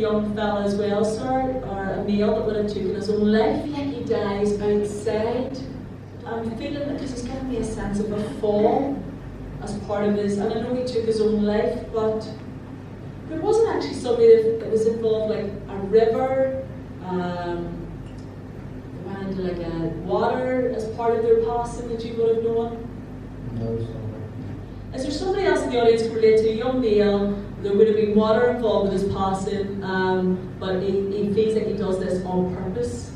young fella as well, sir, or a male that would have taken his own life. I feel like he dies outside. I'm feeling, because he's giving me a sense of a fall as part of his, and I know he took his own life, but there wasn't actually somebody that was involved, like a river, they went into like a water as part of their passing that you would have known? No, sorry. Is there somebody else in the audience who relate to a young male? There would have been water involved with his passing, but he feels like he does this on purpose.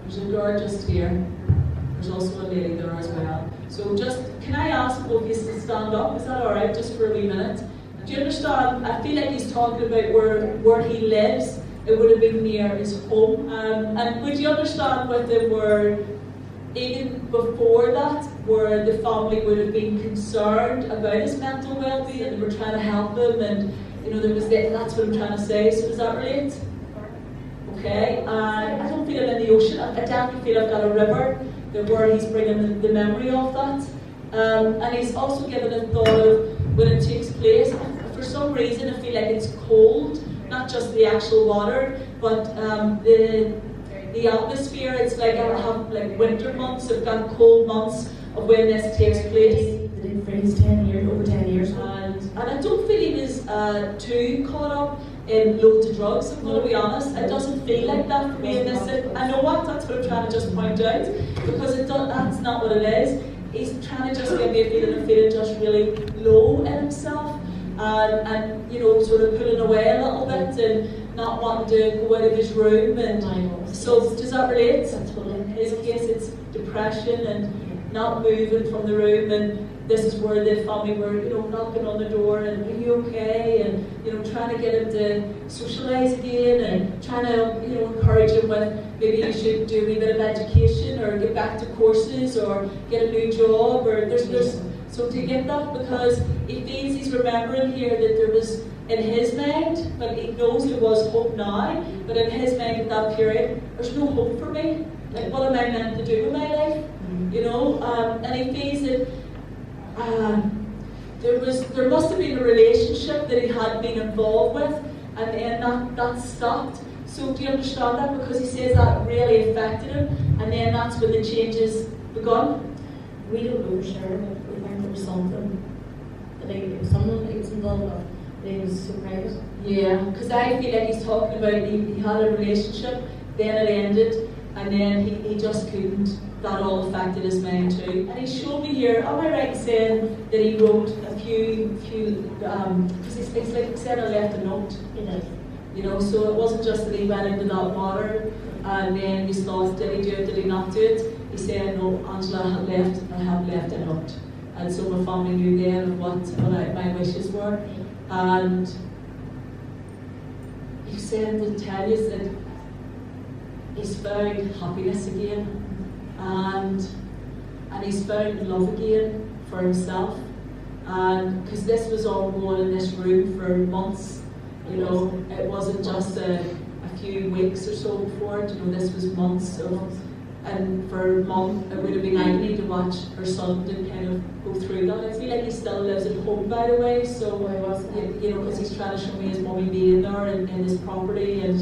There's a girl just here. There's also a lady there as well. So just, can I ask both of you to stand up? Is that alright, just for a wee minute? Do you understand? I feel like he's talking about where he lives. It would have been near his home. And would you understand with him where, even before that, where the family would have been concerned about his mental well-being and they were trying to help him, and there was that's what I'm trying to say. So does that relate? Okay. I don't feel him in the ocean. I definitely feel I've got a river where he's bringing the memory of that. And he's also given a thought of when it takes place. For some reason, I feel like it's cold, not just the actual water, but the atmosphere. It's like I have like winter months, I've got cold months of when this takes place. Did it freeze 10 years, over 10 years? And I don't feel he was too caught up in loads of drugs, I'm going to be honest. It doesn't feel like that for me in this. I know that's what I'm trying to just point out, because that's not what it is. He's trying to just give me a feeling of feeling just really low in himself, and sort of pulling away a little bit and not wanting to go out of his room. And so does that relate? In his case, it's depression and not moving from the room, and this is where the family were, knocking on the door and, are you okay? And, trying to get him to socialise again, and trying to, encourage him with maybe you should do a wee bit of education or get back to courses or get a new job, or so to get that, because he feels he's remembering here that there was in his mind, but he knows there was hope now, but in his mind at that period, there's no hope for me. Like, what am I meant to do with my life? And he feels that there must have been a relationship that he had been involved with, and then that stopped. So do you understand that? Because he says that really affected him, and then that's when the changes begun. We don't know for sure, but we think there was something. It was someone that was involved with, but it was so private. Yeah, because I feel like he's talking about he had a relationship, then it ended, and then he just couldn't. That all affected his mind too. And he showed me here, am I right in saying that he wrote a few, because it's like he said I left a note. He did. So it wasn't just that he went into that water and then he thought, did he do it, did he not do it? He said, no, Angela, I have left a note. And so my family knew then what my wishes were. And he said to tell you that he's found happiness again. And he's found love again for himself, and because this was all going in this room for months, it wasn't just a few weeks or so before it. This was months of, and for Mum it would have been agony to watch her son to kind of go through that. I feel like he still lives at home, by the way, so because he's trying to show me his mummy being there in his property, and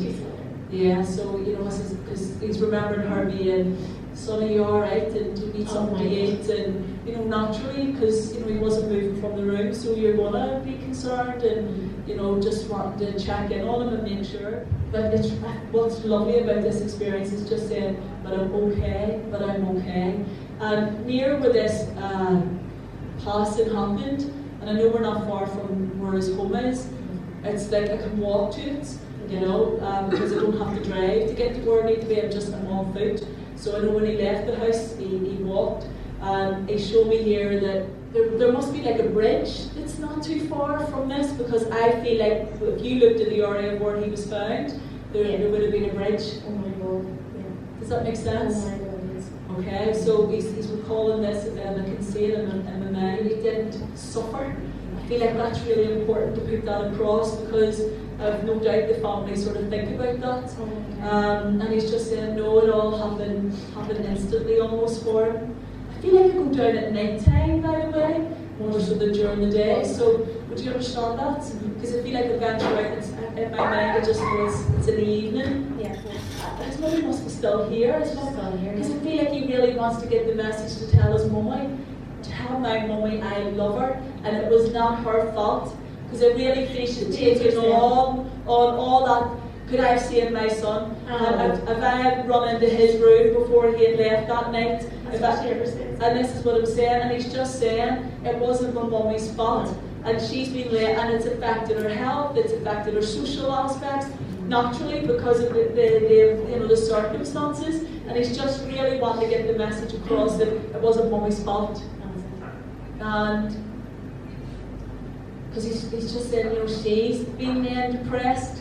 so because he's remembering her being, son, are you alright? And do you need something to eat? And naturally, because he wasn't moving from the room, so you're gonna be concerned and just wanting to check in on him and make sure. But what's lovely about this experience is just saying, but I'm okay. And near where this passing happened, and I know we're not far from where his home is, it's like I can walk to it, because I don't have to drive to get to where I need to be. I'm just on foot. So I know when he left the house, he walked, and he showed me here that there must be like a bridge that's not too far from this, because I feel like if you looked at the area where he was found, there would have been a bridge. Oh my God, yeah. Does that make sense? Oh my God, yes. Okay, so he's recalling this, and I can see it in my mind. He didn't suffer. I feel like that's really important to put that across, because I've no doubt the family sort of think about that. And he's just saying, no, it all happened instantly almost for him. I feel like I go down at night time, by the way, more so than during the day. So would you understand that? Because I feel like eventually in my mind I just know it's in the evening. Yeah. His mummy must be still here as well. Because I feel like he really wants to get the message to tell his mummy, tell my mummy I love her and it was not her fault. Because I really feel she's taken on all that. Could I have seen my son? If I had run into his room before he had left that night, and this is what I'm saying, and he's just saying it wasn't my mummy's fault, and she's been late, and it's affected her health, it's affected her social aspects, naturally because of the circumstances, and he's just really wanting to get the message across that it wasn't mummy's fault, and because he's just saying, she's been depressed.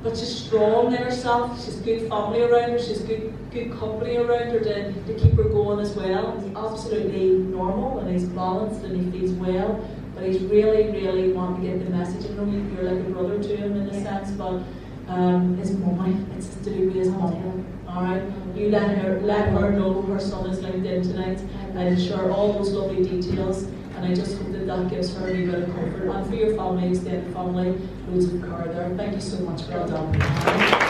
But she's strong in herself, she's good family around her, she's good company around her to keep her going as well. He's absolutely normal and he's balanced and he feels well, but he's really, really wanting to get the message. I know you're like a brother to him in a sense, but his mummy, it's to do with his mum. Alright? You let her know her son is linked in tonight and share all those lovely details. And I just hope that gives her a wee bit of comfort. And for your family, extended family, loads of care there. Thank you so much. Well done.